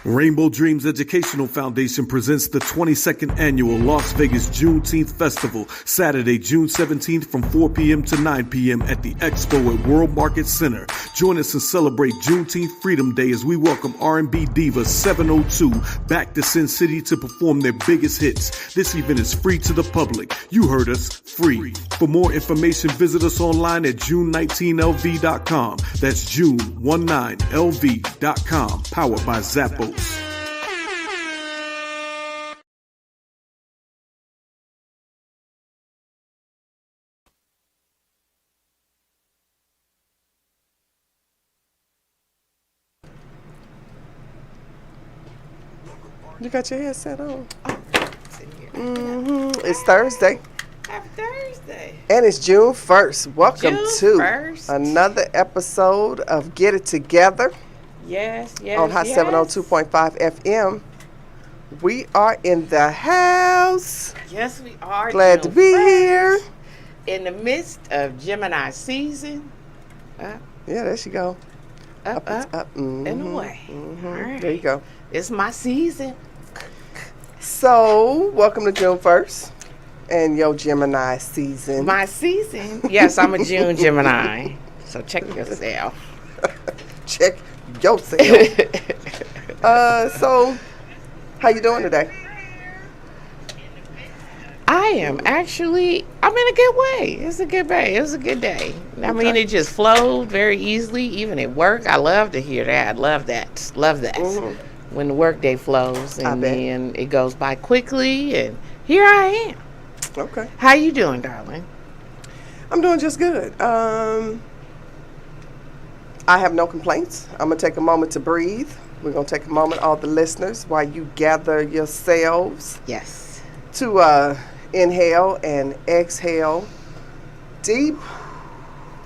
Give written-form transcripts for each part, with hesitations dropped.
Rainbow Dreams Educational Foundation presents the 22nd Annual Las Vegas Juneteenth Festival, Saturday, June 17th from 4 p.m. to 9 p.m. at the Expo at World Market Center. Join us and celebrate Juneteenth Freedom Day as we welcome R&B diva 702 back to Sin City to perform their biggest hits. This event is free to the public. You heard us, free. For more information, visit us online at June19LV.com. That's June19LV.com, powered by Zappos. You got your headset on? It's Thursday. Happy Thursday. And it's June 1st. Welcome June to 1st. another episode of Get It Together. Yes. On Hot 702.5 FM. We are in the house. Yes, we are. Glad to be here. In the midst of Gemini season. Yeah, there she go. Up. Mm-hmm. And away. Mm-hmm. All right. There you go. It's my season. So, welcome to June 1st and your Gemini season. My season? Yes, I'm a June Gemini. So check yourself. Check yourself. So, how you doing today? I am actually, I'm in a good way. It's a good day. It was a good day. I mean, it just flowed very easily, even at work. I love to hear that. Love that. Love that. Mm-hmm. When the workday flows and then it goes by quickly, and here I am. Okay. How you doing, darling? I'm doing just good. I have no complaints. I'm going to take a moment to breathe. We're going to take a moment, all the listeners, while you gather yourselves. Yes. To inhale and exhale deep.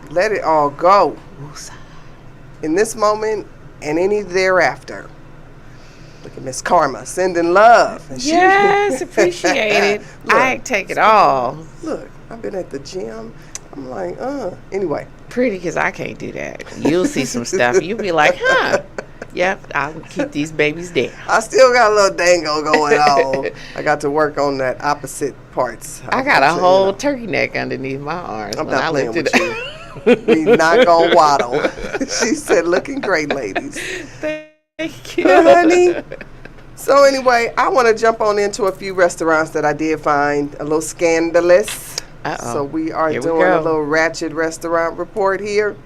Let it all go. In this moment and any thereafter. Look at Miss Karma sending love. And yes, appreciate it. Look, I take it all. Look, I've been at the gym. I'm like, anyway. Pretty, because I can't do that. You'll see some stuff. You'll be like, huh. Yep, I'll keep these babies down. I still got a little dango going on. I got to work on that opposite parts. I got a whole turkey neck underneath my arms. I'm not playing with you. We not going to waddle. She said, looking great, ladies. Thank you. Honey. So anyway, I want to jump on into a few restaurants that I did find a little scandalous. Uh-oh. So we are doing a little ratchet restaurant report here.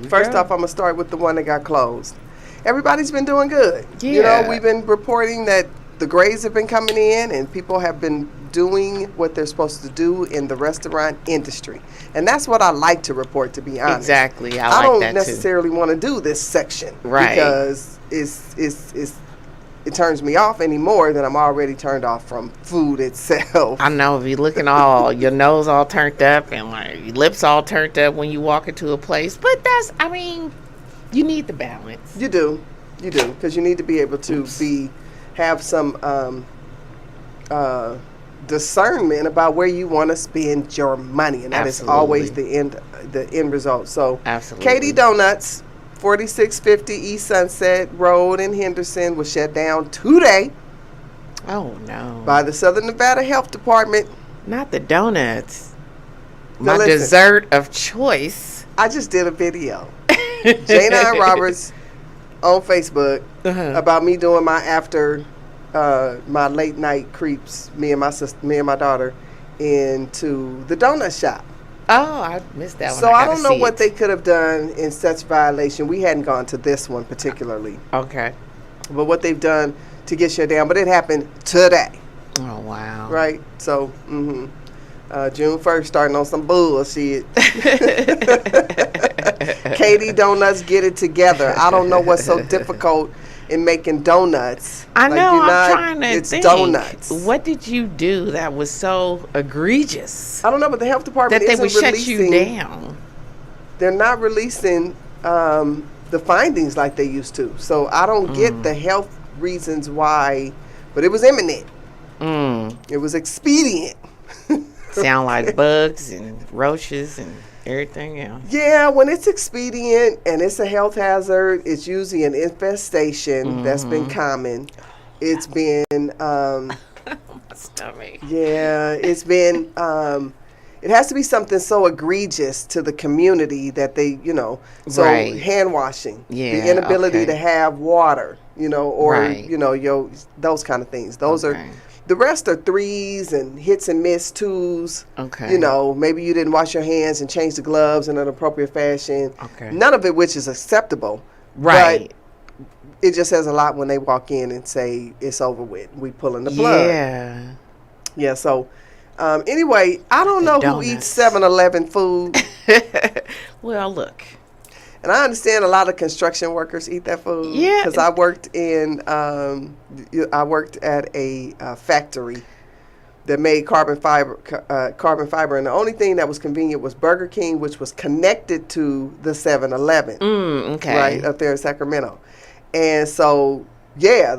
First off, I'm going to start with the one that got closed. Everybody's been doing good. Yeah. You know, we've been reporting that the grades have been coming in and people have been doing what they're supposed to do in the restaurant industry. And that's what I like to report, to be honest. Exactly. I don't necessarily want to do this section. Right. Because it turns me off any more than I'm already turned off from food itself. I know, if you're looking all, your nose all turned up and like your lips all turned up when you walk into a place. But you need the balance. You do, because you need to be able to have some discernment about where you want to spend your money, and that is always the end result. So, absolutely. Katie Donuts, 4650 East Sunset Road in Henderson, was shut down today. Oh no! By the Southern Nevada Health Department. Not the donuts. Now My listen, dessert of choice. I just did a video. Jnine Roberts on Facebook about me doing my my late night creeps, me and my daughter, into the donut shop. Oh, I missed that one. So I don't know what they could have done in such violation. We hadn't gone to this one particularly. Okay. But what they've done to get shut down, but it happened today. Oh wow. Right. So June 1st, starting on some bullshit. Katie Donuts, get it together. I don't know what's so difficult in making donuts. I know, I'm trying to it's think. Donuts. What did you do that was so egregious? I don't know, but the health department that they isn't would shut releasing, you down. They're not releasing the findings like they used to. So I don't get the health reasons why, but it was imminent. It was expedient. Sound like bugs and roaches and everything else. Yeah, when it's expedient and it's a health hazard, it's usually an infestation that's been common. It's been, My stomach. yeah, it's been, it has to be something so egregious to the community that they, so Right. hand washing, Yeah, the inability okay. to have water, or, Right. those kind of things. Those are, Okay. the rest are threes and hits and miss twos. Okay. Maybe you didn't wash your hands and change the gloves in an appropriate fashion. Okay. None of it which is acceptable. Right. But it just says a lot when they walk in and say it's over with. We pulling the plug. Yeah. Yeah, so anyway, I don't know who eats donuts. 7-Eleven food. Well, look. And I understand a lot of construction workers eat that food. Yeah. Because I worked at a factory that made carbon fiber, and the only thing that was convenient was Burger King, which was connected to the 7-Eleven, Okay. right up there in Sacramento. And so, yeah,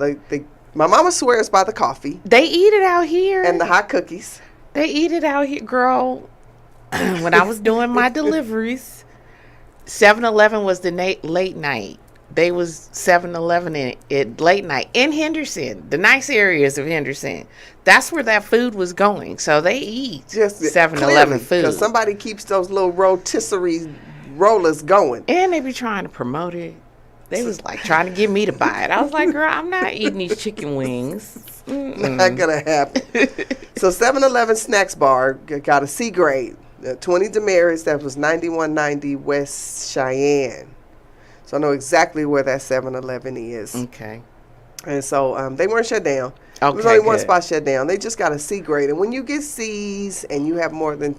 my mama swears by the coffee They eat it out here. and the hot cookies. They eat it out here, girl. When I was doing my deliveries, 7-Eleven was the late night. They was 7-Eleven at late night in Henderson, the nice areas of Henderson. That's where that food was going. So they eat Just 7-Eleven food. because somebody keeps those little rotisserie rollers going. And they be trying to promote it. They was like trying to get me to buy it. I was like, girl, I'm not eating these chicken wings. Not gonna happen. So 7-Eleven Snacks Bar got a C grade, 20 demerits. That was 9190 West Cheyenne. So I know exactly where that 7-Eleven is. Okay. And so they weren't shut down. There was only one good. spot shut down. They just got a C grade. And when you get C's and you have more than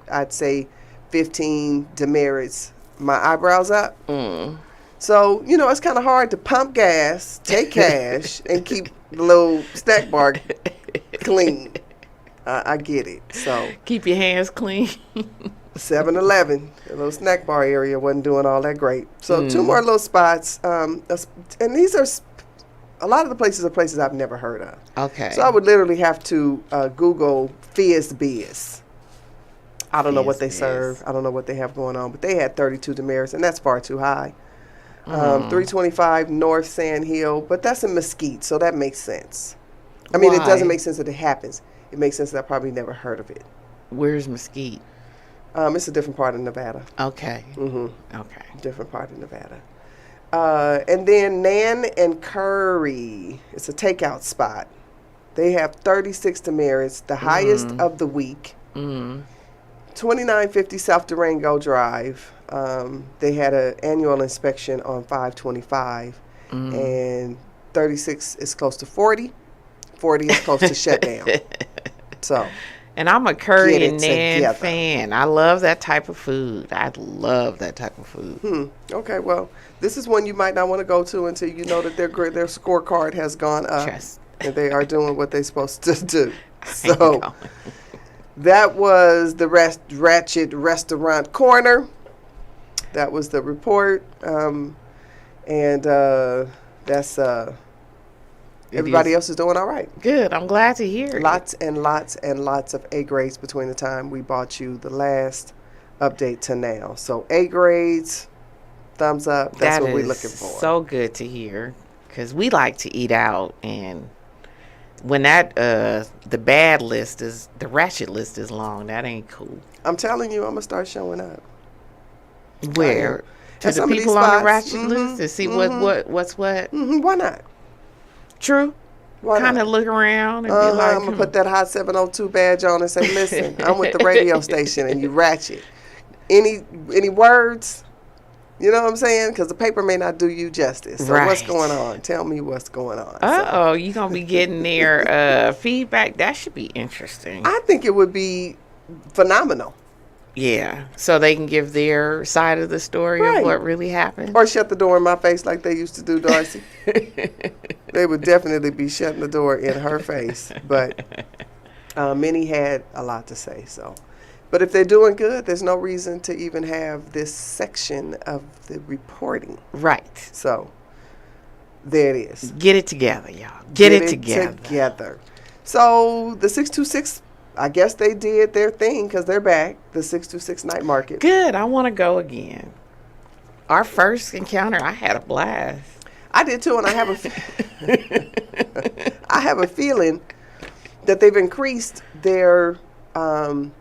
I'd say 15 demerits, my eyebrows up. So, it's kind of hard to pump gas, take cash, and keep the little snack bar clean. I get it. So, Keep your hands clean. 7-Eleven, the little snack bar area wasn't doing all that great. So, two more little spots. And these are, a lot of the places are places I've never heard of. Okay. So, I would literally have to Google Fizz Biz. I don't know what they Fizz Biz. serve. I don't know what they have going on. But they had 32 demerits, and that's far too high. 325 North Sand Hill, but that's in Mesquite, so that makes sense. I mean, it doesn't Why? make sense that it happens. It makes sense that I probably never heard of it. Where's Mesquite? It's a different part of Nevada. Okay. Mm-hmm. Okay. Different part of Nevada. And then Nan and Curry. It's a takeout spot. They have 36 demerits, the highest of the week. 2950 South Durango Drive. They had an annual inspection on 525, and 36 is close to 40. 40 is close to shutdown. So, And I'm a curry Get it and Nan together. fan. I love that type of food. I love that type of food. okay, well, this is one you might not want to go to until you know that their scorecard has gone up Trust. and they are doing what they're supposed to do. Ain't So, going. that was the Ratchet Restaurant Corner. That was the report. And that's everybody else is doing all right. Good. I'm glad to hear it. Lots and lots and lots of A grades between the time we bought you the last update to now. So A grades, thumbs up. That's That what we're is looking for. So good to hear, because we like to eat out, and when that the bad list is the ratchet list is long, that ain't cool. I'm telling you, I'm gonna start showing up. Where to At the some of these people on the spots. ratchet list to see what's what. Why not? True. Why Kind not? of look around and be like, I'm gonna put that hot 702 badge on and say, "Listen, I'm with the radio station, and you ratchet. Any words? You know what I'm saying? Because the paper may not do you justice. So what's Right. going on? Tell me what's going on." oh, you gonna be getting their feedback. That should be interesting. I think it would be phenomenal. Yeah, so they can give their side of the story Right. of what really happened. Or shut the door in my face like they used to do, Darcy. They would definitely be shutting the door in her face. But many had a lot to say. So, but if they're doing good, there's no reason to even have this section of the reporting. Right. So, there it is. Get it together, y'all. Get it together. together. So, the 626 I guess they did their thing because they're back. The 626 night market. Good. I want to go again. Our first encounter, I had a blast. I did too, and I have I have a feeling that they've increased their the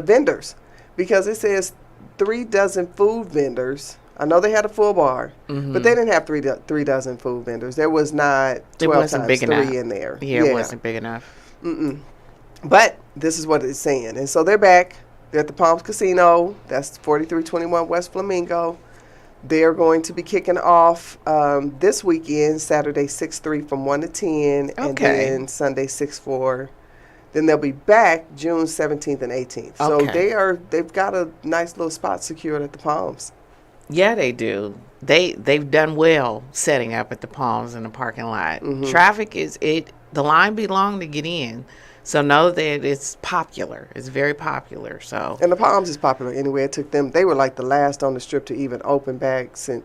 vendors, because it says 3 dozen food vendors. I know they had a full bar, but they didn't have 3 dozen food vendors. There was not 12 times big 3 enough. in there. Yeah, it wasn't big enough. But this is what it's saying. And so they're back. They're at the Palms Casino. That's 4321 West Flamingo. They're going to be kicking off this weekend, Saturday 6-3 from 1 to 10, and then Sunday 6-4. Then they'll be back June 17th and 18th. So they've got a nice little spot secured at the Palms. Yeah, they do. They've done well setting up at the Palms in the parking lot. Traffic the line be long to get in. So know that it's popular. It's very popular. So and the Palms is popular anyway. It took them. They were like the last on the strip to even open back. So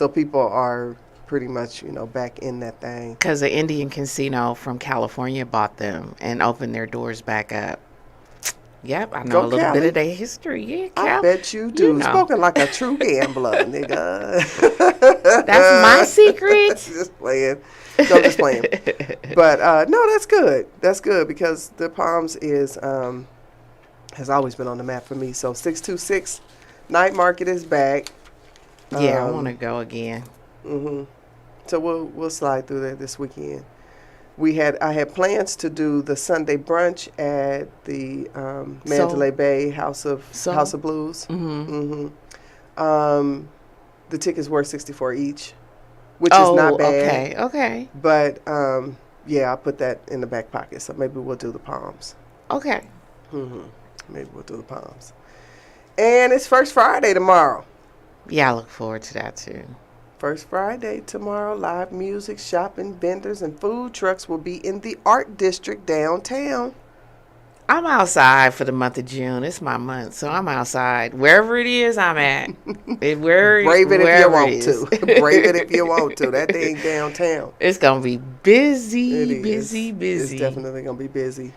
people are pretty much back in that thing. Because the Indian casino from California bought them and opened their doors back up. Yep, I know a little bit of their history. Yeah, I bet you do. Spoken like a true gambler, nigga. That's my secret. Just playing. No, just playing. But no, that's good. That's good because the Palms has always been on the map for me. So 626 night market is back. Yeah, I want to go again. So we'll slide through there this weekend. I had plans to do the Sunday brunch at the Mandalay Bay House of Blues. The tickets were $64 each, which is not bad. Okay. But I put that in the back pocket. So maybe we'll do the Palms. Okay. Maybe we'll do the Palms. And it's First Friday tomorrow. Yeah, I look forward to that too. First Friday tomorrow, live music, shopping, vendors, and food trucks will be in the Art District downtown. I'm outside for the month of June. It's my month, so I'm outside. Wherever it is, I'm at. Brave it if you want to. Brave it if you want to. That thing downtown. It's going to be busy, busy. It's definitely going to be busy.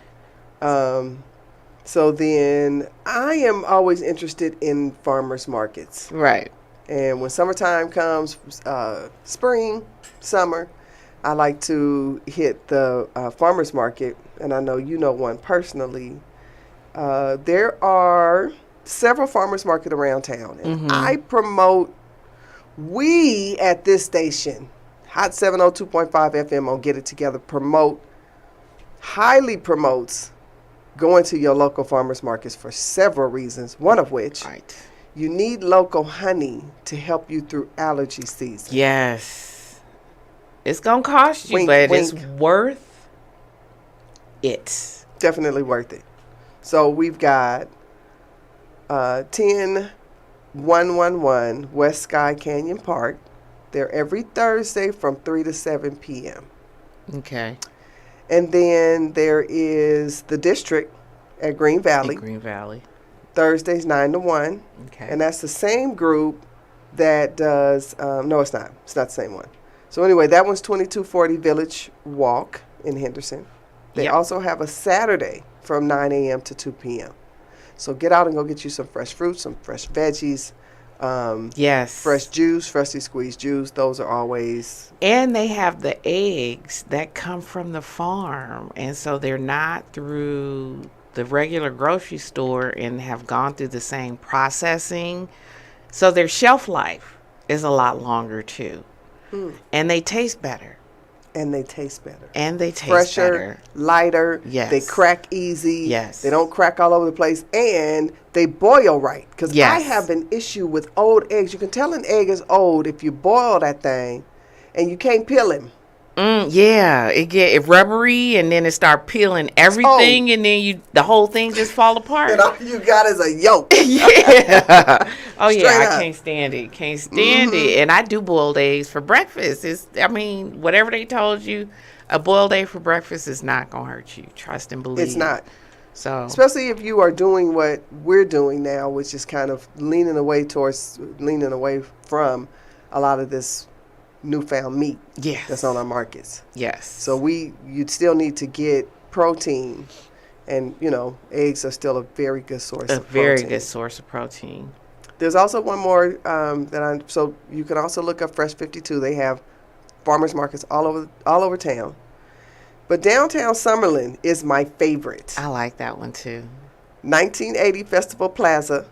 So then I am always interested in farmers markets. Right. And when summertime comes, spring, summer, I like to hit the farmers market, and I know you know one personally. There are several farmers market around town, and we at this station, Hot 702.5 FM on Get It Together, highly promotes going to your local farmers markets for several reasons, one of which... You need local honey to help you through allergy season. Yes. It's going to cost you, but it's worth it. Definitely worth it. So we've got 10111 West Sky Canyon Park. They're every Thursday from 3 to 7 p.m. Okay. And then there is the District at Green Valley. Thursdays 9 to 1. Okay. And that's the same group that does, no, it's not. It's not the same one. So anyway, that one's 2240 Village Walk in Henderson. They also have a Saturday from 9 a.m. to 2 p.m. So get out and go get you some fresh fruit, some fresh veggies. Fresh juice, freshly squeezed juice. Those are always. And they have the eggs that come from the farm. And so they're not through the regular grocery store and have gone through the same processing. So their shelf life is a lot longer too. And they taste better. Fresher, lighter. Yes. They crack easy. Yes. They don't crack all over the place. And they boil right. Because I have an issue with old eggs. You can tell an egg is old if you boil that thing and you can't peel him. It get rubbery, and then it start peeling everything, and then the whole thing just fall apart. And all you got is a yolk. Yeah. Oh Straight yeah, up. I can't stand it. And I do boiled eggs for breakfast. Whatever they told you, a boiled egg for breakfast is not gonna hurt you. Trust and believe. It's not. So especially if you are doing what we're doing now, which is kind of leaning away from a lot of this newfound meat that's on our markets. Yes. So you'd still need to get protein. And, eggs are still a very good source A of protein. very good source of protein. There's also one more so you can also look up Fresh 52. They have farmers markets all over town. But downtown Summerlin is my favorite. I like that one too. 1980 Festival Plaza.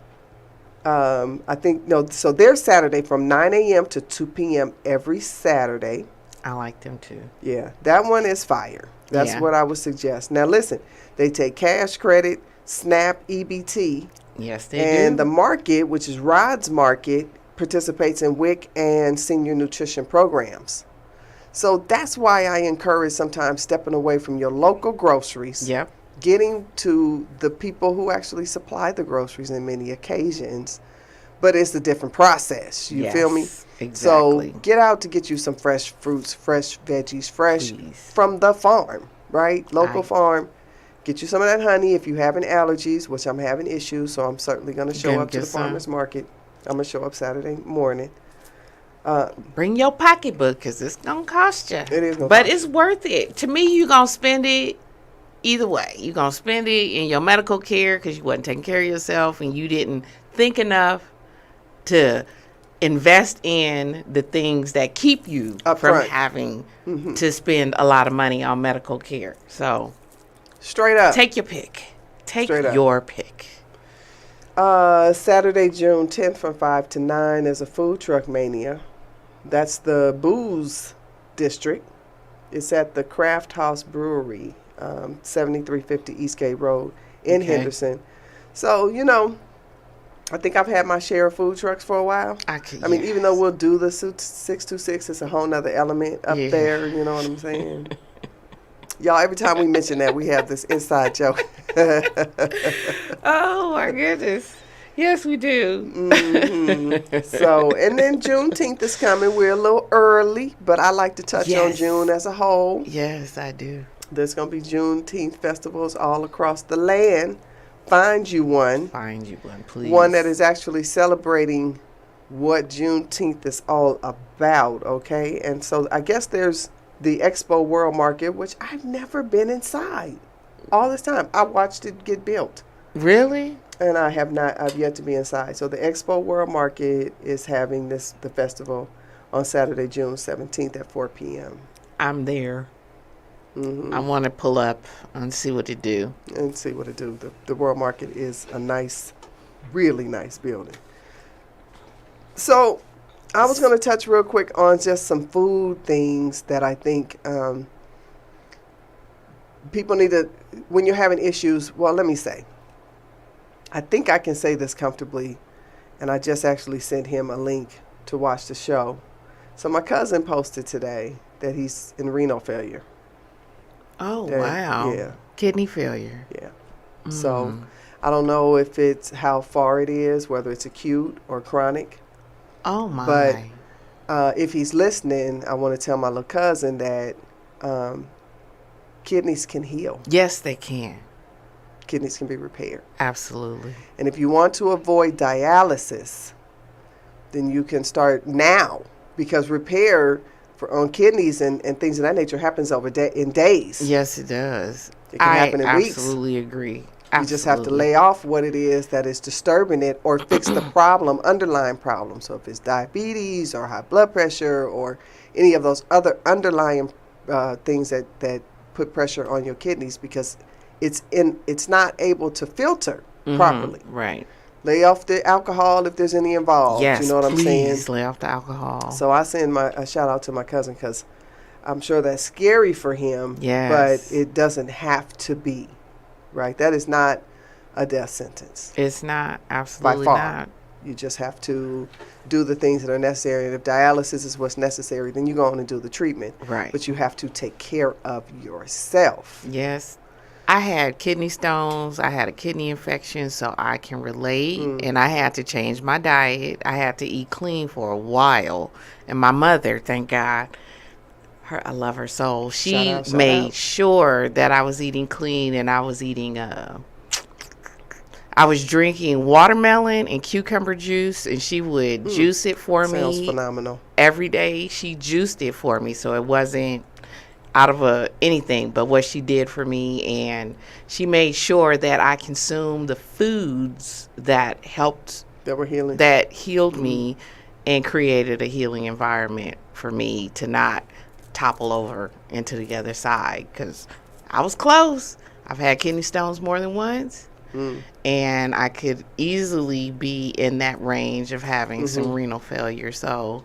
So they're Saturday from 9 a.m. to 2 p.m. every Saturday. I like them too. Yeah, that one is fire. That's what I would suggest. Now listen, they take cash, credit, SNAP, EBT. Yes, they do. And the market, which is Rod's Market, participates in WIC and senior nutrition programs. So that's why I encourage sometimes stepping away from your local groceries. Yep. Getting to the people who actually supply the groceries in many occasions. But it's a different process. You feel me? Exactly. So get out to get you some fresh fruits, fresh veggies, from the farm, right? Local farm. Get you some of that honey if you having allergies, which I'm having issues, so I'm certainly going to show up to the farmer's market. I'm going to show up Saturday morning. Bring your pocketbook because it's going to cost you. It is going to But it's worth it. To me, you're going to spend it either way. You're going to spend it in your medical care because you wasn't taking care of yourself and you didn't think enough to invest in the things that keep you from having to spend a lot of money on medical care. So straight up. Take your pick. Take your pick. Saturday, June 10th from 5 to 9 is a food truck mania. That's the Booze District. It's at the Craft House Brewery, 7350 Eastgate Road in Henderson. So, I think I've had my share of food trucks for a while. I mean, even though we'll do the 626, it's a whole nother element up there. You know what I'm saying? Y'all, every time we mention that, we have this inside joke. Oh, my goodness. Yes, we do. Mm-hmm. So, and then Juneteenth is coming. We're a little early, but I like to touch on June as a whole. Yes, I do. There's going to be Juneteenth festivals all across the land. Find you one. Find you one, please. One that is actually celebrating what Juneteenth is all about, okay? And so I guess there's the Expo World Market, which I've never been inside all this time. I watched it get built. Really? And I have not. I've yet to be inside. So the Expo World Market is having the festival on Saturday, June 17th at 4 p.m. I'm there. Mm-hmm. I want to pull up and see what it do. And see what it do. The World Market is a nice, really nice building. So I was going to touch real quick on just some food things that I think people need to, when you're having issues, well, let me say, I think I can say this comfortably, and I just actually sent him a link to watch the show. So my cousin posted today that he's in renal failure. Oh, wow. Yeah. Kidney failure. Yeah. So I don't know if it's how far it is, whether it's acute or chronic. Oh, my. But if he's listening, I want to tell my little cousin that kidneys can heal. Yes, they can. Kidneys can be repaired. Absolutely. And if you want to avoid dialysis, then you can start now, because repair on kidneys and things of that nature happens in days. Yes, it does. It can happen in weeks. I absolutely agree. You just have to lay off what it is that is disturbing it, or fix the underlying problem. So if it's diabetes or high blood pressure or any of those other underlying things that put pressure on your kidneys, because it's not able to filter properly. Right. Lay off the alcohol if there's any involved. Yes, you know what I'm saying? please lay off the alcohol. So I send a shout out to my cousin, because I'm sure that's scary for him. Yes. But it doesn't have to be, right? That is not a death sentence. It's not. Absolutely by far. not. You just have to do the things that are necessary. And if dialysis is what's necessary, then you go on and do the treatment. Right. But you have to take care of yourself. Yes. I had kidney stones. I had a kidney infection, so I can relate. And I had to change my diet. I had to eat clean for a while. And my mother, thank God, I love her soul. She made sure that I was eating clean, and I was eating I was drinking watermelon and cucumber juice, and she would juice it for me. Sounds phenomenal. Every day she juiced it for me, so it wasn't out of anything but what she did for me, and she made sure that I consumed the foods that helped, That were healing. that healed me, and created a healing environment for me to not topple over into the other side, because I was close. I've had kidney stones more than once, and I could easily be in that range of having some renal failure. So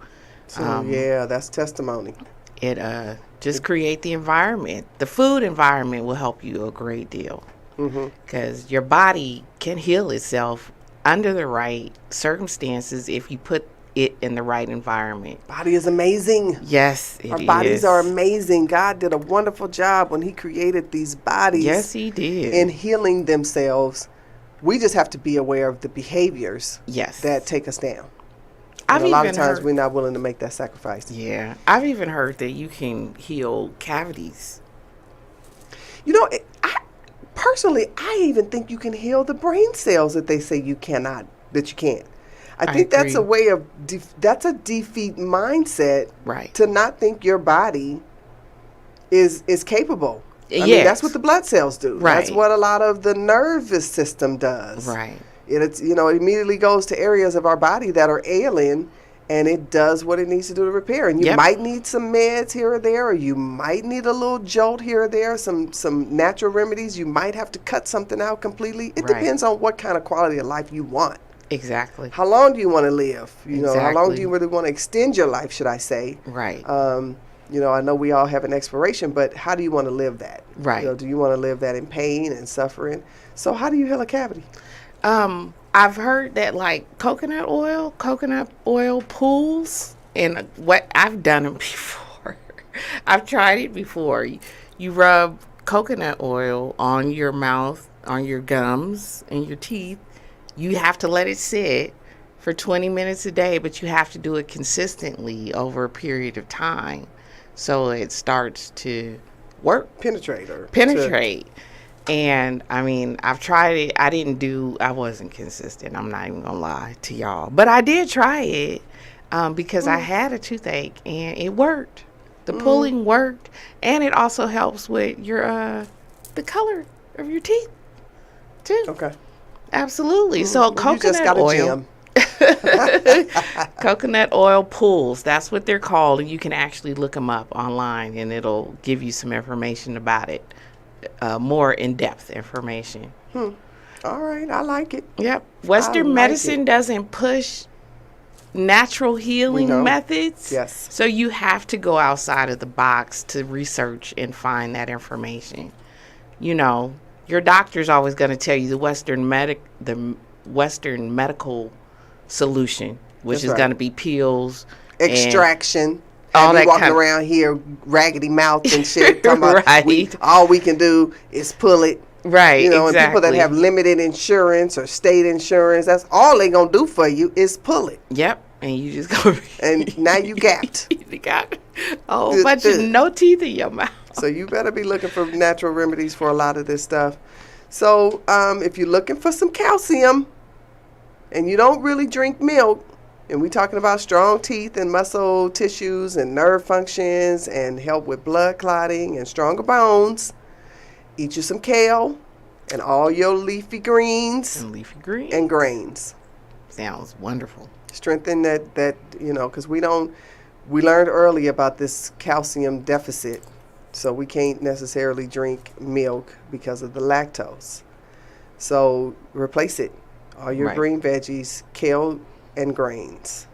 yeah, that's testimony. it just create the environment. The food environment will help you a great deal, because your body can heal itself under the right circumstances if you put it in the right environment. Body is amazing. Yes, Our bodies are amazing. God did a wonderful job when he created these bodies. Yes, he did. In healing themselves. We just have to be aware of the behaviors that take us down. And a lot of times we're not willing to make that sacrifice. Yeah. I've even heard that you can heal cavities. You know, I even think you can heal the brain cells that they say you cannot, that you can't. I think that's a way of, that's a defeat mindset. Right. To not think your body is capable. I mean, that's what the blood cells do. Right. That's what a lot of the nervous system does. Right. It's, it immediately goes to areas of our body that are ailing, and it does what it needs to do to repair. And you might need some meds here or there, or you might need a little jolt here or there, some natural remedies. You might have to cut something out completely. It depends on what kind of quality of life you want. Exactly. How long do you want to live? How long do you really want to extend your life, should I say? Right. I know we all have an expiration, but how do you want to live that? Right. Do you want to live that in pain and suffering? So how do you heal a cavity? I've heard that like coconut oil pools, and what I've done it before. I've tried it before. You rub coconut oil on your mouth, on your gums, and your teeth. You have to let it sit for 20 minutes a day, but you have to do it consistently over a period of time so it starts to work. Penetrate. And I mean, I've tried it. I wasn't consistent. I'm not even gonna lie to y'all. But I did try it because I had a toothache, and it worked. The pulling worked, and it also helps with your the color of your teeth too. Okay. Absolutely. So coconut oil. Coconut oil pools. That's what they're called, and you can actually look them up online, and it'll give you some information about it, more in-depth information. All right, I like it. Yep. Western medicine doesn't push natural healing methods. Yes. So you have to go outside of the box to research and find that information. Your doctor's always going to tell you the Western medical solution, which is going to be pills, extraction. All that walking around here, raggedy mouth and shit. Talking about all we can do is pull it. Right. And people that have limited insurance or state insurance, that's all they gonna do for you is pull it. Yep. And you just go. And now you gapped. You got but no teeth in your mouth. So you better be looking for natural remedies for a lot of this stuff. So if you're looking for some calcium and you don't really drink milk, and we're talking about strong teeth and muscle tissues and nerve functions and help with blood clotting and stronger bones, eat you some kale and all your leafy greens. And grains. Sounds wonderful. Strengthen that because we learned early about this calcium deficit. So we can't necessarily drink milk because of the lactose. So replace it. All your green veggies, kale and grains.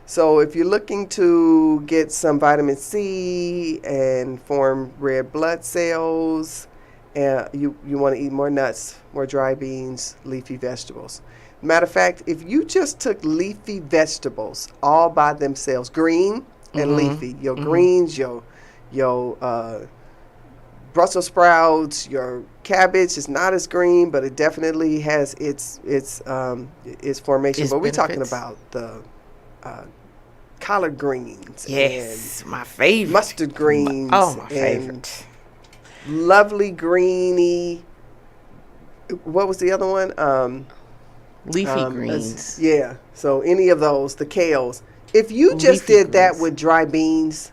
So if you're looking to get some vitamin C and form red blood cells, you want to eat more nuts, more dry beans, leafy vegetables. Matter of fact, if you just took leafy vegetables all by themselves, green and leafy, your greens, your Brussels sprouts, your cabbage is not as green, but it definitely has its formation. But we're talking about the collard greens. Yes, my favorite. Mustard greens. My favorite. Lovely greeny. What was the other one? Leafy greens. Yeah. So any of those, the kales. If you just did that with dry beans,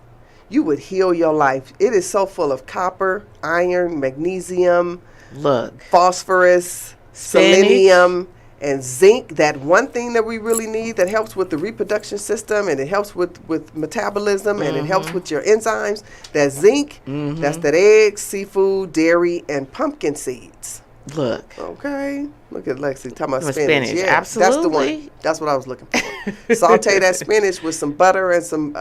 you would heal your life. It is so full of copper, iron, magnesium, Look, phosphorus, spinach. selenium, and zinc. That one thing that we really need that helps with the reproduction system, and it helps with metabolism, and it helps with your enzymes. That zinc, that's that eggs, seafood, dairy, and pumpkin seeds. Look. Okay. Look at Lexi talking about With spinach. spinach, Yeah, that's the absolutely. one. That's what I was looking for. Saute that spinach with some butter and some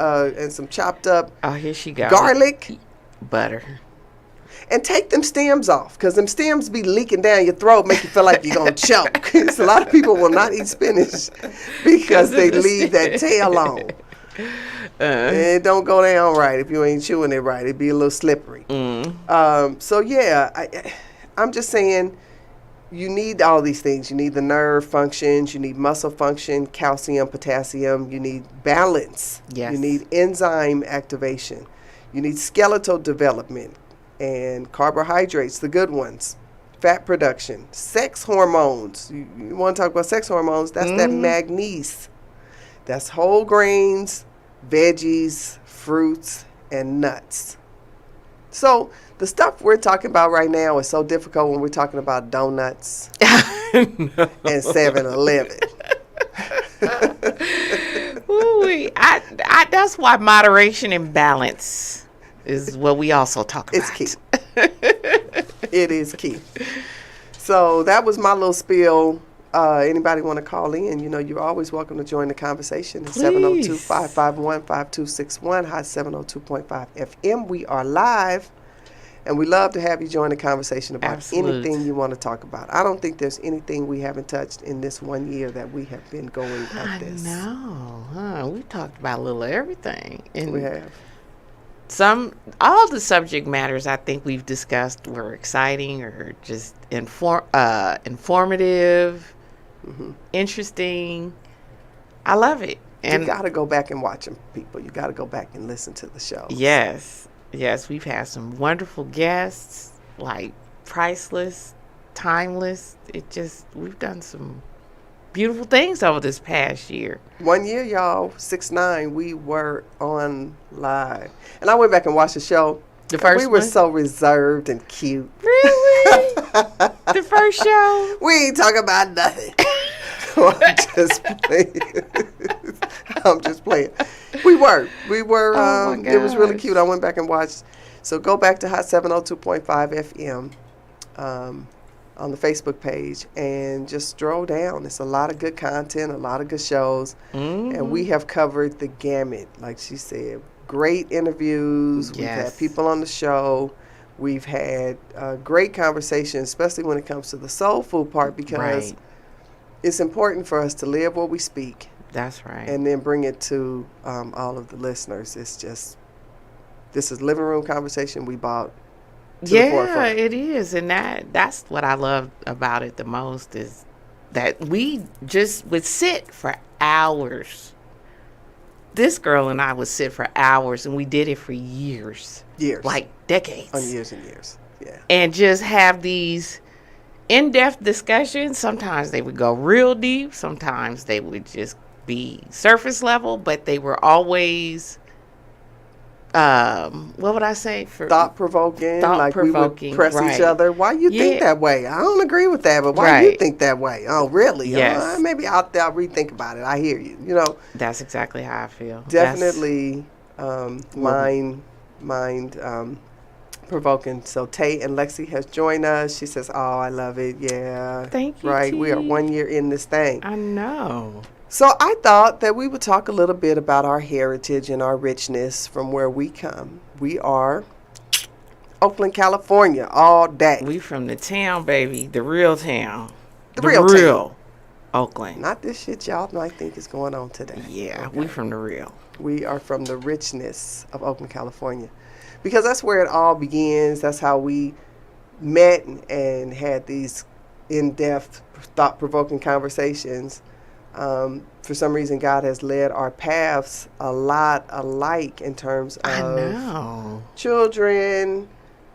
chopped up Oh, here she goes. garlic. Butter. And take them stems off, because them stems be leaking down your throat, make you feel like you're going to choke. So a lot of people will not eat spinach because they leave that tail on. And it don't go down right if you ain't chewing it right. It'd be a little slippery. So, yeah, I'm just saying you need all these things. You need the nerve functions. You need muscle function, calcium, potassium. You need balance. Yes. You need enzyme activation. You need skeletal development. And carbohydrates, the good ones, fat production, sex hormones. You want to talk about sex hormones? That's that magnesium. That's whole grains, veggies, fruits, and nuts. So the stuff we're talking about right now is so difficult when we're talking about donuts and 7-Eleven. Ooh, that's why moderation and balance is what we also talk about. It's key. It is key. So that was my little spiel. Anybody want to call in? You know, you're always welcome to join the conversation at 702-551-5261, hot 702.5 FM. We are live, and we love to have you join the conversation about anything you want to talk about. I don't think there's anything we haven't touched in this 1 year that we have been going at this. No, huh? We talked about a little everything. And We have. all the subject matters I think we've discussed were exciting or just informative, interesting. I love it. And You got to go back and watch them, people. You got to go back and listen to the show. yes, we've had some wonderful guests, like priceless, timeless. We've done some beautiful things over this past year. 1 year, y'all, 6/9, we were on live. And I went back and watched the show. The first We were one? so reserved and cute. Really? The first show? We ain't talking about nothing. I'm just playing. I'm just playing. We were. Oh, my it was really gosh. cute. I went back and watched. So go back to Hot 702.5 FM on the Facebook page and just stroll down. It's a lot of good content, a lot of good shows. And we have covered the gamut, like she said. Great interviews. We've had Yes. people on the show. We've had great conversations, especially when it comes to the soul food part, because Right. it's important for us to live what we speak That's right. and then bring it to all of the listeners. It's just, this is living room conversation we brought to the Yeah, forefront. it is. And that's what I love about it the most, is that we just would sit for hours. This girl and I would sit for hours, and we did it for years. Years. Like decades. On years and years. Yeah. And just have these in-depth discussions. Sometimes they would go real deep. Sometimes they would just be surface level, but they were always, what would I say? Thought-provoking. Like we would Thought-provoking, press right. each other. Why you think Yeah. that way? I don't agree with that, but why you Right. think that way? Oh, really? Yes. Maybe I'll rethink about it. I hear you. You know, That's exactly how I feel. definitely mind provoking. So Tay and Lexi has joined us. She says, "Oh, I love it. Yeah, Thank you, Right, we are T. 1 year in this thing." I know. So I thought that we would talk a little bit about our heritage and our richness from where we come. We are Oakland, California, all day. We from the town, baby. The real town. The real town. Oakland. Not this shit y'all might think is going on today. Yeah, we from the real. We are from the richness of Oakland, California, because that's where it all begins. That's how we met and had these in-depth, thought-provoking conversations. For some reason, God has led our paths a lot alike in terms I of know. children,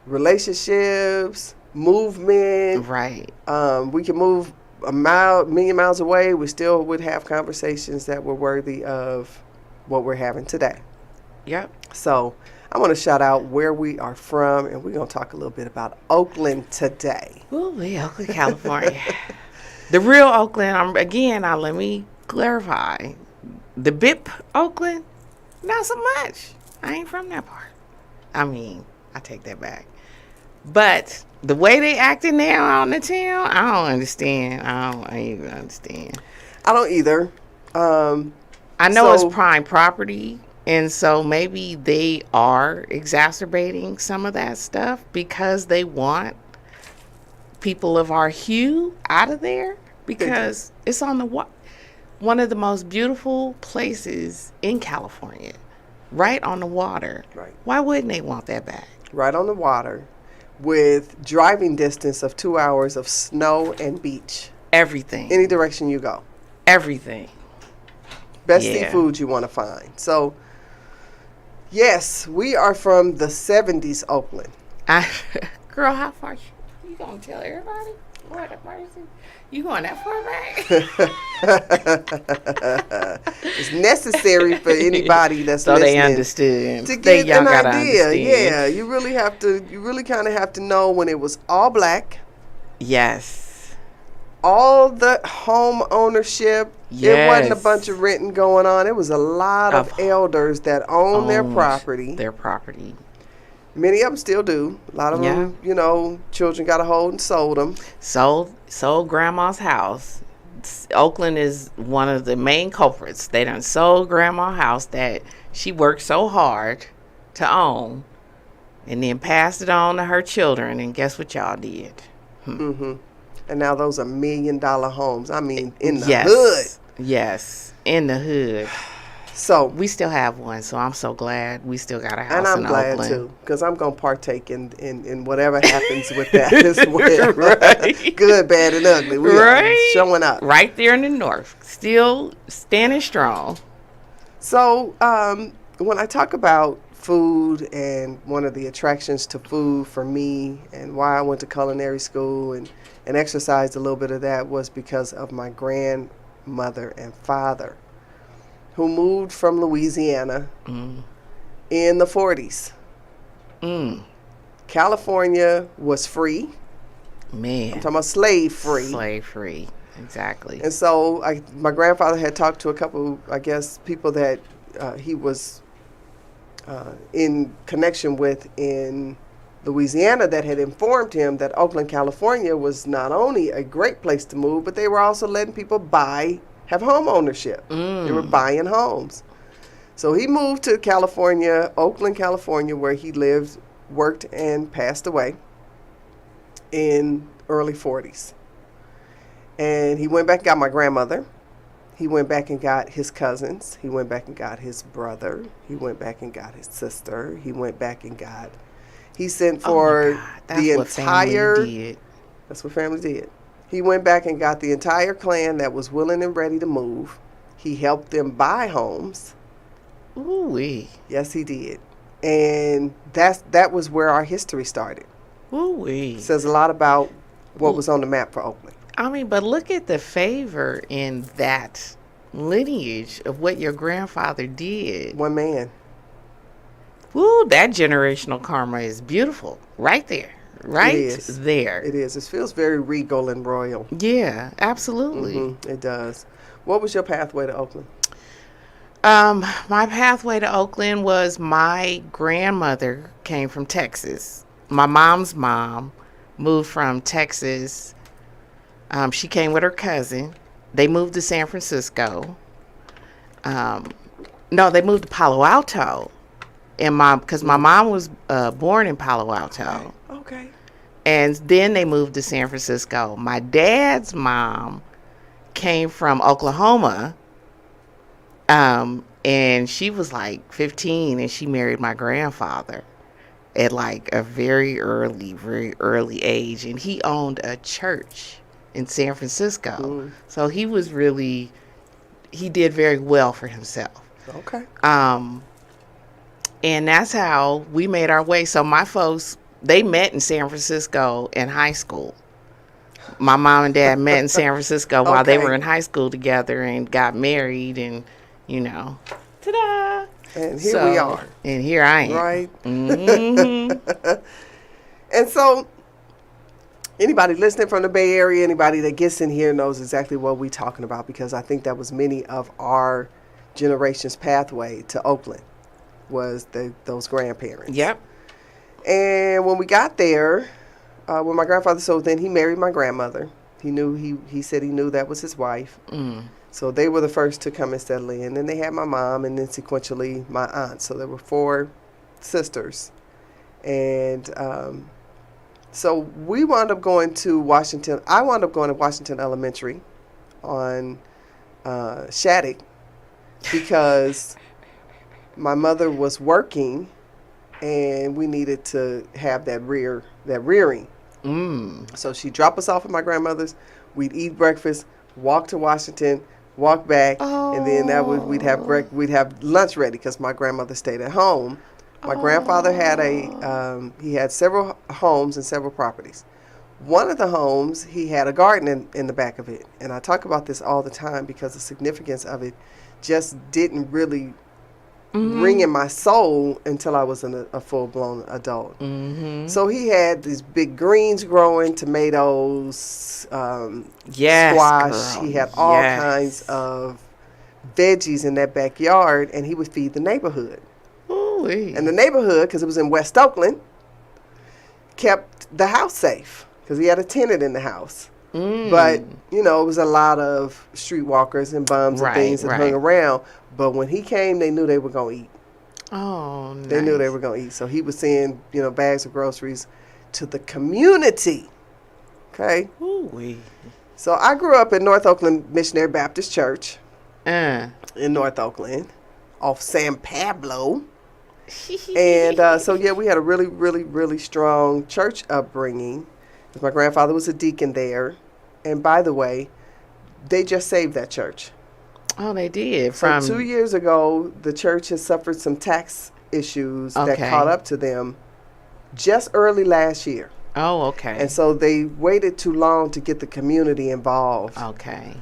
relationships, movement. Right. We can move a million miles away. We still would have conversations that were worthy of what we're having today. Yep. So I want to shout out where we are from, and we're going to talk a little bit about Oakland today. Ooh, Oakland, California. The real Oakland, let me clarify. The BIP Oakland, not so much. I ain't from that part. I take that back. But the way they acting now out in the town, I don't understand. I don't even understand. I don't either. I know it's prime property, and so maybe they are exacerbating some of that stuff because they want people of our hue out of there, because it's on one of the most beautiful places in California, right on the water. Right. Why wouldn't they want that back? Right on the water, with driving distance of 2 hours of snow and beach. Everything. Any direction you go. Everything. Best seafood you want to find. So, yes, we are from the 70s Oakland. Girl, how far? You gonna tell everybody? What a mercy. You going that far back? It's necessary for anybody that's so listening they understood to get an idea. Understand. Yeah, you really kind of have to know when it was all black. Yes. All the home ownership. Yes. It wasn't a bunch of renting going on. It was a lot of elders that owned their property. Many of them still do. A lot of them, children got a hold and sold them. Sold grandma's house. Oakland is one of the main culprits. They done sold grandma's house that she worked so hard to own, and then passed it on to her children. And guess what y'all did? Mm-hmm. And now those are $1 million homes. I mean, in the hood. Yes, in the hood. So we still have one, so I'm so glad we still got a house in Oakland. And I'm glad Oakland. too, because I'm going to partake in whatever happens with that as well. Right. Good, bad, and ugly. We are showing up. Right there in the north, still standing strong. So when I talk about food and one of the attractions to food for me and why I went to culinary school and exercised a little bit of that was because of my grandmother and father, who moved from Louisiana in the 40s. California was free. Man. I'm talking about slave free. Slave free, exactly. And so my grandfather had talked to a couple, I guess, people that he was in connection with in Louisiana that had informed him that Oakland, California was not only a great place to move, but they were also letting people have home ownership. They were buying homes. So he moved to California, Oakland, California, where he lived, worked, and passed away in early 40s. And he went back and got my grandmother. He went back and got his cousins. He went back and got his brother. He went back and got his sister. He went back and got... He sent for the entire... That's what family did. He went back and got the entire clan that was willing and ready to move. He helped them buy homes. Ooh-wee. Yes, he did. And that was where our history started. Ooh-wee. It says a lot about what was on the map for Oakland. But look at the favor in that lineage of what your grandfather did. One man. Woo, that generational karma is beautiful. Right there. Right there. It is. It feels very regal and royal. Yeah, absolutely. Mm-hmm. It does. What was your pathway to Oakland? My pathway to Oakland was my grandmother came from Texas. My mom's mom moved from Texas. She came with her cousin. They moved to San Francisco. No, they moved to Palo Alto. Because my mom was born in Palo Alto. Okay. And then they moved to San Francisco. My dad's mom came from Oklahoma. And she was like 15 and she married my grandfather at like a very early age. And he owned a church in San Francisco. So he did very well for himself. Okay. And that's how we made our way. So my folks, they met in San Francisco in high school. My mom and dad met in San Francisco while they were in high school together and got married and, Ta-da! And here we are. And here I am. Right? Mm-hmm. And so, anybody listening from the Bay Area, anybody that gets in here knows exactly what we're talking about, because I think that was many of our generation's pathway to Oakland was those grandparents. Yep. And when we got there, when my grandfather, so then he married my grandmother. He said he knew that was his wife. So they were the first to come and settle in. And then they had my mom, and then sequentially my aunt. So there were 4 sisters. And so we wound up going to Washington. I wound up going to Washington Elementary on Shattuck because my mother was working, and we needed to have that rearing. So she'd drop us off at my grandmother's. We'd eat breakfast, walk to Washington, walk back, and then we'd have lunch ready because my grandmother stayed at home. My grandfather had he had several homes and several properties. One of the homes, he had a garden in the back of it. And I talk about this all the time because the significance of it just didn't really ring in my soul until I was a full-blown adult. So he had these big greens growing, tomatoes, squash. Girl. He had all kinds of veggies in that backyard, and he would feed the neighborhood. Ooh-wee. And the neighborhood, because it was in West Oakland, kept the house safe because he had a tenant in the house. But, it was a lot of streetwalkers and bums and things that hung around. But when he came, they knew they were going to eat. Oh, nice. They knew they were going to eat. So he was sending, bags of groceries to the community. Okay? Ooh-wee. So I grew up in North Oakland Missionary Baptist Church in North Oakland off San Pablo. And we had a really, really, really strong church upbringing. My grandfather was a deacon there. And by the way, they just saved that church. Oh, they did. So 2 years ago, the church has suffered some tax issues that caught up to them just early last year. Oh, okay. And so they waited too long to get the community involved. Okay.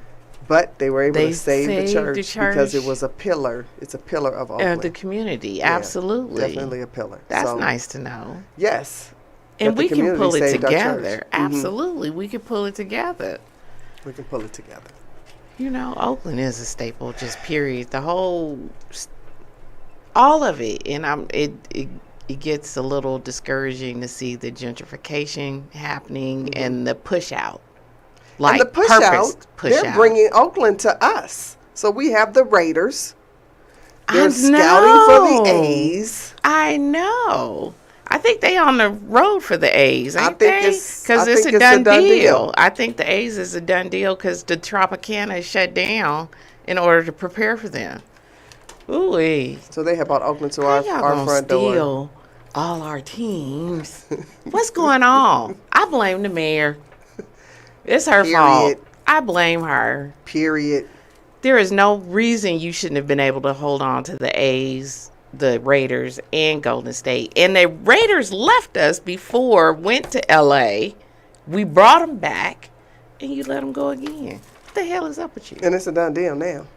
But they were able to save the church because it was a pillar. It's a pillar of Oakland. The community, Yeah, absolutely. Definitely a pillar. That's nice to know. Yes. And we can pull it together. Mm-hmm. Absolutely. We can pull it together. We can pull it together. Oakland is a staple, just period. The whole, all of it. And it gets a little discouraging to see the gentrification happening and the push out. Like and the push out, bringing Oakland to us. So we have the Raiders. They're scouting for the A's. I know. I think they on the road for the A's, ain't they? Because it's a done deal. I think the A's is a done deal because the Tropicana is shut down in order to prepare for them. Ooh-wee. So they have brought Oakland to our front door. Steal all our teams. What's going on? I blame the mayor. It's her fault. I blame her. Period. There is no reason you shouldn't have been able to hold on to the A's, the Raiders, and Golden State. And the Raiders left us went to L.A. We brought them back, and you let them go again. What the hell is up with you? And it's a done deal now.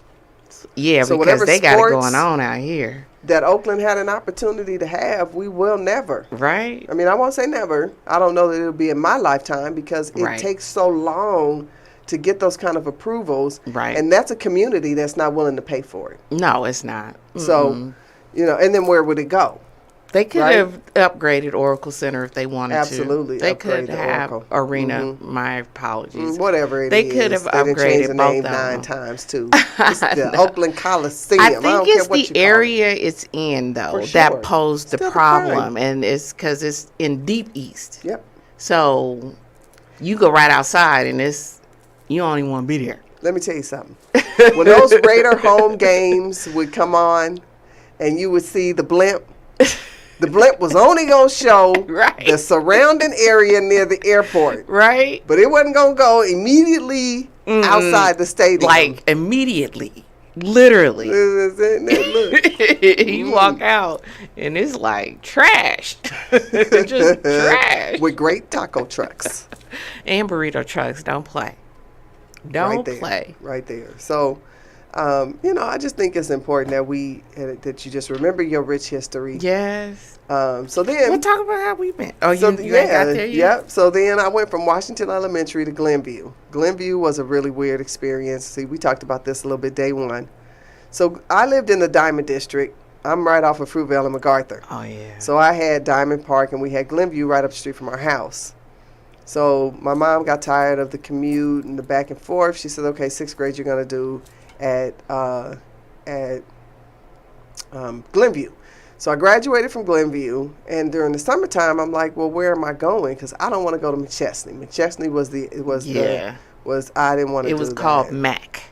Yeah, so because they got it going on out here. That Oakland had an opportunity to have, we will never. Right. I mean, I won't say never. I don't know that it'll be in my lifetime because it takes so long to get those kind of approvals. Right. And that's a community that's not willing to pay for it. No, it's not. So, and then where would it go? They could have upgraded Oracle Center if they wanted to. Absolutely. They could have Oracle. Arena. My apologies. Whatever it is. They could have upgraded changed the name both 9 times, too. It's the Oakland Coliseum. I think it's the area it's in, though, that posed the problem. And it's because it's in deep east. Yep. So you go right outside, and you don't even want to be there. Let me tell you something. When those Raider home games would come on, and you would see the blimp, the blimp was only going to show the surrounding area near the airport. Right. But it wasn't going to go immediately outside the stadium. Like, immediately. Literally. You walk out, and it's like trash. Just trash. With great taco trucks. And burrito trucks. Don't play. Don't play. Right there. So, I just think it's important that you just remember your rich history. Yes. So then We'll talk about how we met. Oh, so you ain't got there yet? Yep. So then I went from Washington Elementary to Glenview. Glenview was a really weird experience. See, we talked about this a little bit day one. So I lived in the Diamond District. I'm right off of Fruitvale and MacArthur. Oh, yeah. So I had Diamond Park and we had Glenview right up the street from our house. So my mom got tired of the commute and the back and forth. She said, okay, 6th grade you're going to do at Glenview. So I graduated from Glenview, and during the summertime, I'm like, well, where am I going? Because I don't want to go to McChesney. McChesney I didn't want to do that. It was called Mac.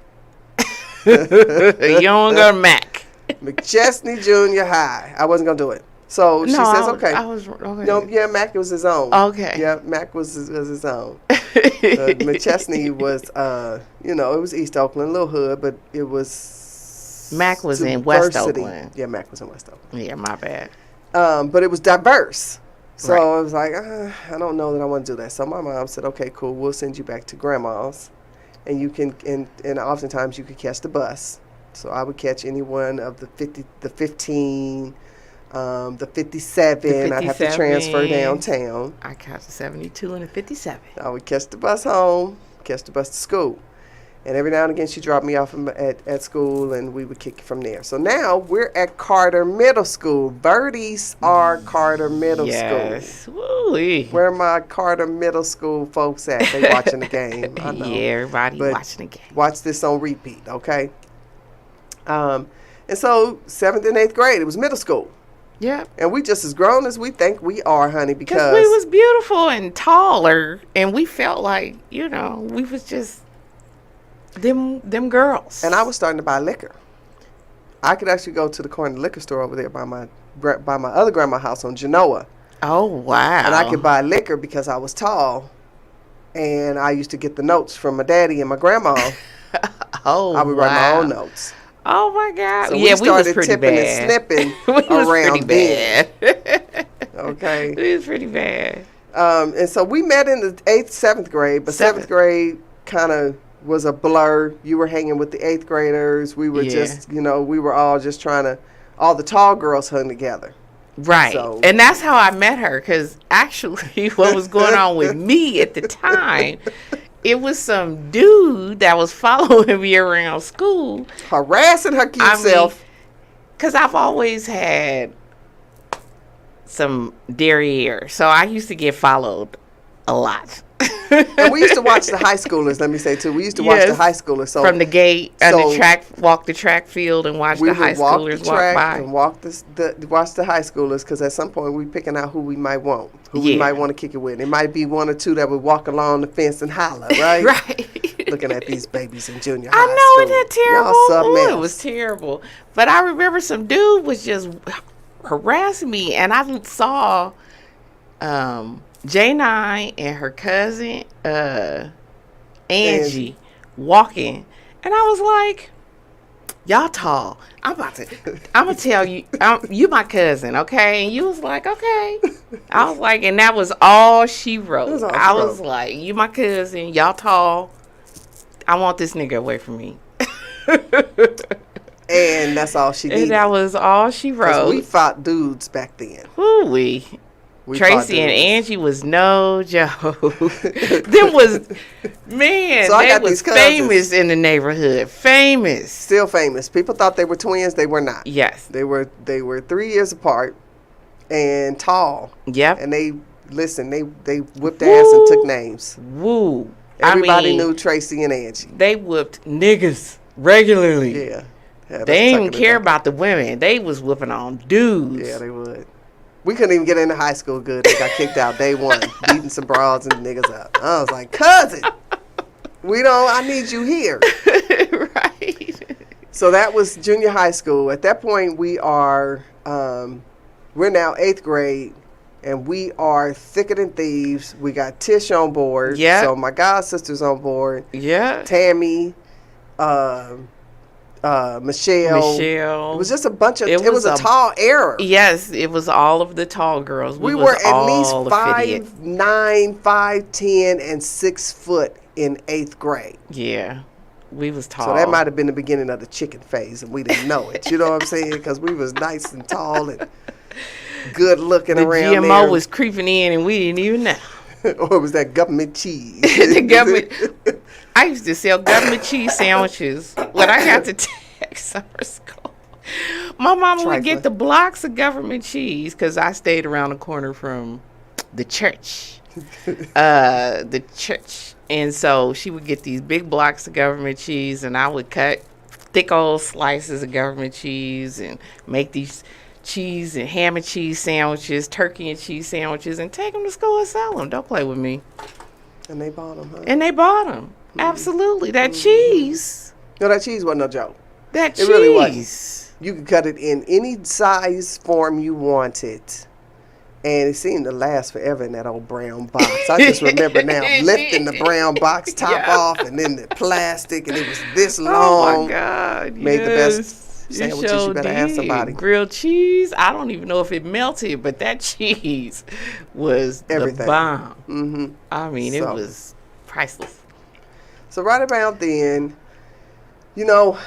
You don't go to Mac. McChesney Junior High. I wasn't going to do it. So she says, okay. Okay. No, yeah, Mac was his own. Okay. Yeah, Mac was his own. McChesney was, it was East Oakland, a little hood, but it was... Mac was in West Oakland. Yeah, Mac was in West Oakland. Yeah, my bad. But it was diverse. So Right. I was like, I don't know that I want to do that. So my mom said, okay, cool, we'll send you back to grandma's. And you can, and oftentimes you could catch the bus. So I would catch any one of the 50, the 15, the 57. I'd have to transfer downtown. I caught the 72 and the 57. I would catch the bus home, catch the bus to school. And every now and again, she dropped me off at school, and we would kick it from there. So now we're at Carter Middle School. Birdies are Carter Middle School. Yes. Woo-wee. Where my Carter Middle School folks at? They watching the game. I know. Yeah, everybody But watching the game. Watch this on repeat, okay? And so 7th and 8th grade, it was middle school. Yeah. And we just as grown as we think we are, honey, because we was beautiful and taller, and we felt like, we was just them girls. And I was starting to buy liquor. I could actually go to the corner liquor store over there by my other grandma's house on Genoa. Oh, wow. And I could buy liquor because I was tall. And I used to get the notes from my daddy and my grandma. Oh, I would write my own notes. Oh, my God. So yeah, we started was pretty tipping bad. and snipping We was around pretty then. bad. Okay. It was pretty bad. And so we met in the 8th, 7th grade. But 7th grade kind of was a blur. You were hanging with the 8th graders. We were just, we were all just all the tall girls hung together. Right. So, and that's how I met her, because actually what was going on with me at the time, it was some dude that was following me around school. Harassing her cute self. Because I've always had some derriere, so I used to get followed a lot. And we used to watch the high schoolers, let me say, too. We used to watch the high schoolers. So from the gate, walk the track field and watch the high schoolers walk by. And watch the high schoolers, because at some point we picking out who we might want, we might want to kick it with. It might be one or two that would walk along the fence and holler, right? Right. Looking at these babies in junior high I know, school. isn't that terrible? Ooh, it was terrible. But I remember some dude was just harassing me, and I saw Jnine and her cousin Angie walking, and I was like, y'all tall. I'm gonna tell you, you my cousin, okay? And you was like, okay. I was like, and that was all she wrote. I was like, you my cousin, y'all tall. I want this nigga away from me. And that's all she needed. And that was all she wrote. We fought dudes back then. Ooh-wee. Tracy and Angie was no joke. Them was, man, so they was famous in the neighborhood. Famous. Still famous. People thought they were twins. They were not. Yes. They were 3 years apart and tall. Yep. And they whipped ass and took names. Woo. Everybody knew Tracy and Angie. They whooped niggas regularly. Yeah. They didn't even care about the women. They was whooping on dudes. Yeah, they would. We couldn't even get into high school good. They got kicked out day one, beating some broads and niggas up. I was like, cousin, I need you here. Right. So that was junior high school. At that point, we're now 8th grade, and we are thicker than thieves. We got Tish on board. Yeah. So my god sister's on board. Yeah. Tammy, Michelle. It was just a bunch of. It was a tall era. Yes, it was all of the tall girls. We were at least 5'9", 5'10", and 6 foot in 8th grade. Yeah. We was tall. So that might have been the beginning of the chicken phase, and we didn't know it. You know what I'm saying? Because we was nice and tall and good looking the around GMO there. was creeping in, and we didn't even know. Or was that government cheese? The government. I used to sell government cheese sandwiches when I got to Texas summer school. My mama would get the blocks of government cheese because I stayed around the corner from the church. The church. And so she would get these big blocks of government cheese, and I would cut thick old slices of government cheese and make these cheese and ham and cheese sandwiches, turkey and cheese sandwiches, and take them to school and sell them. Don't play with me. And they bought them, huh? And they bought them. Absolutely. That cheese. No, that cheese wasn't no joke. That cheese. It really wasn't. You could cut it in any size form you wanted. And it seemed to last forever in that old brown box. I just remember now lifting the brown box top off, and then the plastic, and it was this long. Oh, my God. Made the best sandwiches. You better ask somebody. Grilled cheese. I don't even know if it melted, but that cheese was everything. The bomb. Mm-hmm. I mean, it was priceless. So right about then, you know,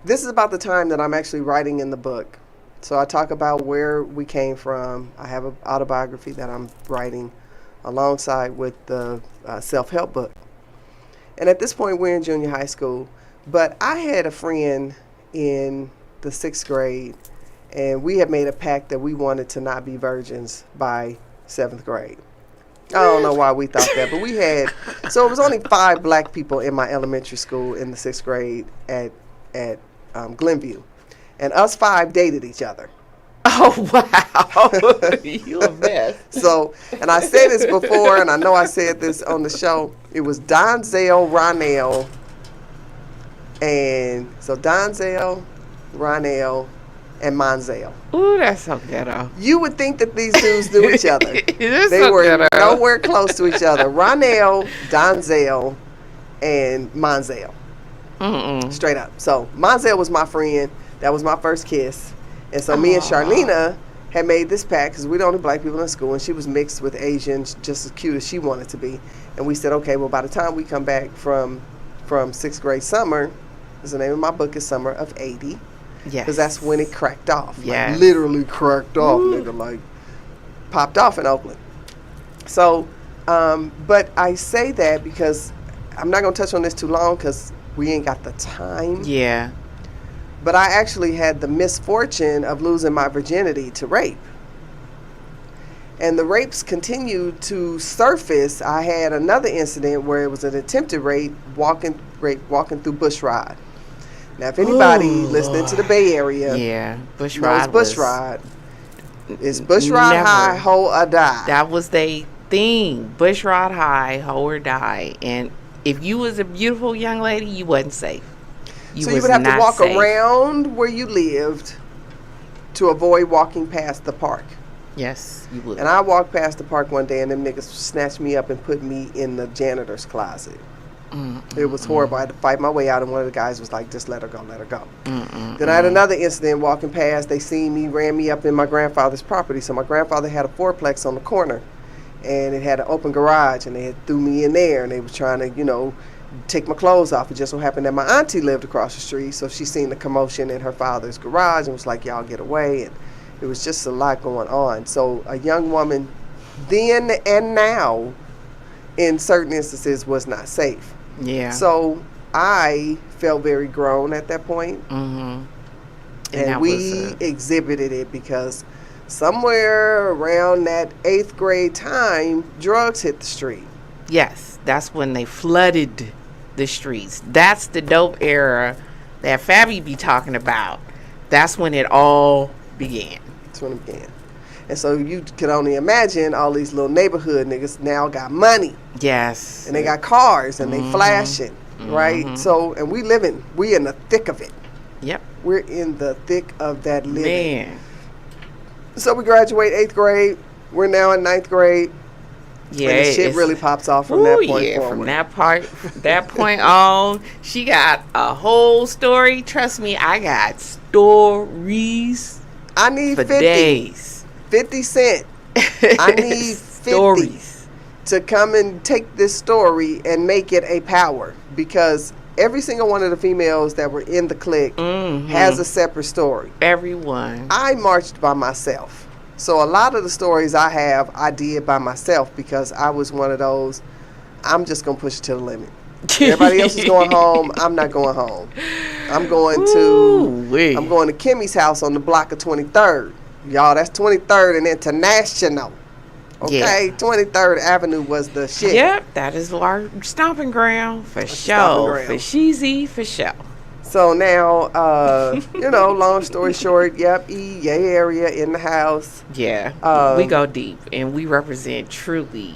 this is about the time that I'm actually writing in the book. So I talk about where we came from. I have an autobiography that I'm writing alongside with the self-help book. And at this point, we're in junior high school. But I had a friend in the 6th grade, and we had made a pact that we wanted to not be virgins by 7th grade. I don't know why we thought that, but we had, so it was only 5 black people in my elementary school in the 6th grade at Glenview. And us 5 dated each other. Oh, wow. You a mess. So, and I said this before, and I know I said this on the show. It was Donzel, Ronell, and so Donzel, Ronell, and Monzel. Ooh, that's so ghetto. You would think that these dudes knew each other. They so were ghetto. nowhere close to each other. Ronell, Donzel, and Monzel. Mm-mm. Straight up. So Monzel was my friend. That was my first kiss. And so me and Charlena had made this pact because we're the only black people in school, and she was mixed with Asians, just as cute as she wanted to be. And we said, okay, well, by the time we come back from 6th grade summer, because the name of my book is Summer of 80. Yes. Because that's when it cracked off. Yes. Like, literally cracked off, nigga. Like, popped off in Oakland. So, but I say that because I'm not going to touch on this too long because we ain't got the time. Yeah. But I actually had the misfortune of losing my virginity to rape. And the rapes continued to surface. I had another incident where it was an attempted rape, walking through Bushrod. Now, if anybody listening to the Bay Area knows Bushrod, it's Bushrod High, ho or die. That was their thing. Bushrod High, ho or die. And if you was a beautiful young lady, you wasn't safe. So you would have to walk around where you lived to avoid walking past the park. Yes, you would. And I walked past the park one day, and them niggas snatched me up and put me in the janitor's closet. It was horrible. I had to fight my way out, and one of the guys was like, just let her go, let her go. Then I had another incident walking past. They seen me, ran me up in my grandfather's property. So my grandfather had a fourplex on the corner, and it had an open garage, and they had threw me in there, and they was trying to, take my clothes off. It just so happened that my auntie lived across the street, so she seen the commotion in her father's garage and was like, y'all get away. And it was just a lot going on. So a young woman then and now in certain instances was not safe. Yeah. So I felt very grown at that point. Mm-hmm. And we exhibited it because somewhere around that 8th grade time, drugs hit the street. Yes, that's when they flooded the streets. That's the dope era that Fabi be talking about. That's when it all began. That's when it began. And so you can only imagine all these little neighborhood niggas now got money. Yes. And they got cars and they flashing, right? So, and we in the thick of it. Yep. We're in the thick of that living. Man. So we graduate 8th grade. We're now in 9th grade. Yeah, and the shit really pops off from that point forward. From that point on, she got a whole story. Trust me, I got stories. I need for 50 days. 50 cent. I need 50 stories to come and take this story and make it a power, because every single one of the females that were in the clique has a separate story. Everyone. I marched by myself. So a lot of the stories I have, I did by myself because I was one of those, I'm just going to push it to the limit. Everybody else is going home. I'm not going home. I'm going to Kimmy's house on the block of 23rd. Y'all, that's 23rd and International. Okay, Yeah. 23rd Avenue was the shit. Yep, that is our stomping ground for sure. For Sheezy, for sure. So now, long story short, yep, Yay area in the house. Yeah, we go deep, and we represent truly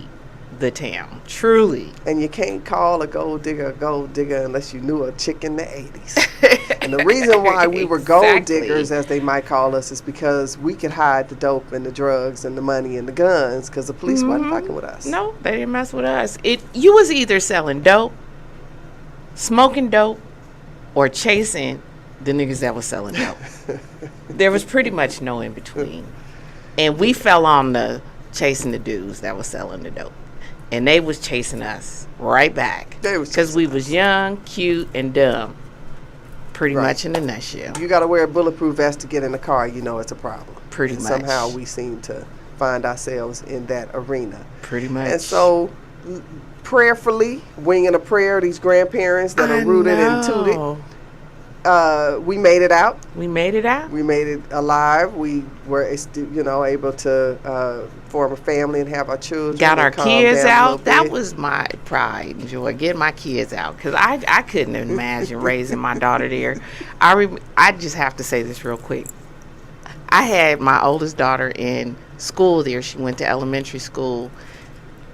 the town. Truly. And you can't call a gold digger unless you knew a chick in the 80s. And the reason why we were gold diggers, as they might call us, is because we could hide the dope and the drugs and the money and the guns because the police wasn't fucking with us. No, they didn't mess with us. You was either selling dope, smoking dope, or chasing the niggas that was selling dope. There was pretty much no in between. And we fell on the chasing the dudes that was selling the dope. And they was chasing us right back. Because we was young, cute, and dumb. Pretty much in a nutshell. You got to wear a bulletproof vest to get in the car, you know it's a problem. Pretty much. Somehow we seem to find ourselves in that arena. Pretty much. And so, prayerfully, winging a prayer, these grandparents that are rooted and tooted. We made it out. We made it out. We made it alive. We were, able to form a family and have our children. Got our kids out. That was my pride and joy, getting my kids out. Because I couldn't imagine raising my daughter there. I just have to say this real quick. I had my oldest daughter in school there. She went to elementary school.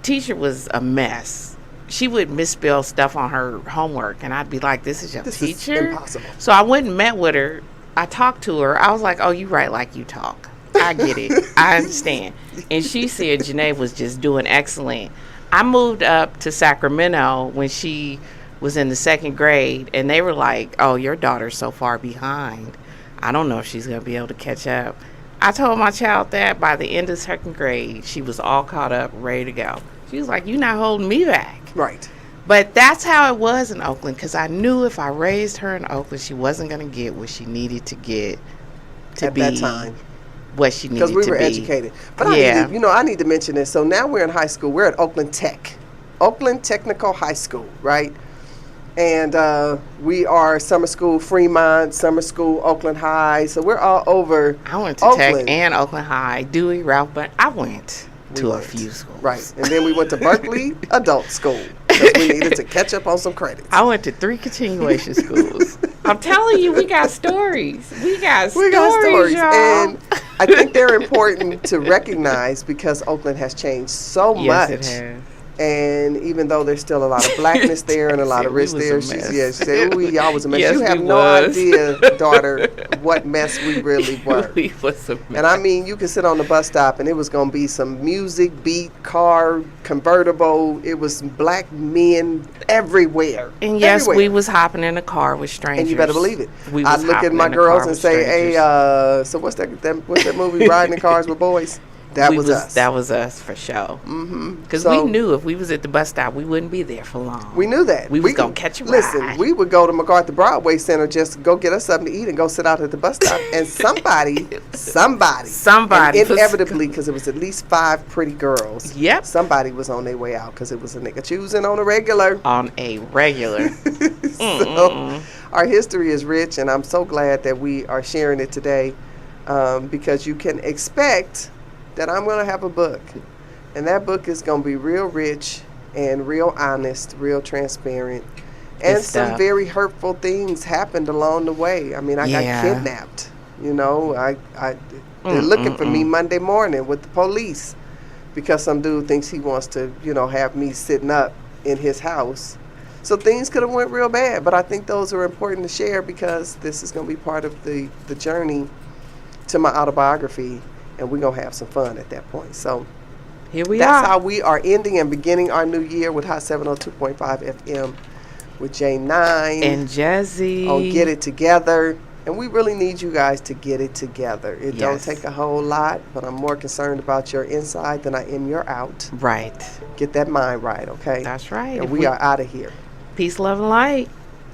Teacher was a mess. She would misspell stuff on her homework, and I'd be like, this is your teacher? Is impossible. So I went and met with her. I talked to her. I was like, oh, you write like you talk. I get it. I understand. And she said Jnine was just doing excellent. I moved up to Sacramento when she was in the 2nd grade, and they were like, oh, your daughter's so far behind. I don't know if she's going to be able to catch up. I told my child that by the end of 2nd grade, she was all caught up, ready to go. She was like, you're not holding me back. Right. But that's how it was in Oakland, because I knew if I raised her in Oakland, she wasn't going to get what she needed to get at that time. What she needed to be. Because we were educated. But I need to mention this. So now we're in high school. We're at Oakland Tech. Oakland Technical High School, right? And we are summer school Fremont, summer school Oakland High. So we're all over I went to Oakland. Tech and Oakland High, Dewey, Ralph, but I went to a few schools. Right. And then we went to Berkeley Adult School because we needed to catch up on some credits. I went to 3 continuation schools. I'm telling you, we got stories. We got stories, y'all. And I think they're important to recognize because Oakland has changed so much. Yes, it has. And even though there's still a lot of blackness there and a lot of rich there, she said, ooh, y'all was a mess. Yes, you have no idea, daughter, what mess we really were. We was a mess. And I mean, you could sit on the bus stop and it was going to be some music, beat, car, convertible. It was black men everywhere. And yes, we was hopping in a car with strangers. And you better believe it. I look at my girls and say, hey, so what's that movie, Riding in Cars with Boys? That was us. That was us for sure. Because we knew if we was at the bus stop, we wouldn't be there for long. We knew that. We was going to catch a ride. Listen, we would go to MacArthur Broadway Center just to go get us something to eat and go sit out at the bus stop. And somebody, and inevitably, because it was at least 5 pretty girls. Yep. Somebody was on their way out because it was a nigga choosing on a regular. On a regular. So our history is rich, and I'm so glad that we are sharing it today because you can expect that I'm going to have a book. And that book is going to be real rich and real honest, real transparent. And some very hurtful things happened along the way. I mean, I got kidnapped. You know, they're looking for me Monday morning with the police because some dude thinks he wants to, have me sitting up in his house. So things could have went real bad. But I think those are important to share because this is going to be part of the journey to my autobiography. And we're going to have some fun at that point. So here we that's how we are ending and beginning our new year with Hot 702.5 FM with Jnine Jezzi on Get It Together. And we really need you guys to get it together. It don't take a whole lot, but I'm more concerned about your inside than I am your out. Right. Get that mind right, okay? That's right. And we are out of here. Peace, love, and light.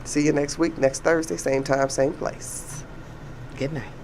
See you next week, next Thursday, same time, same place. Good night.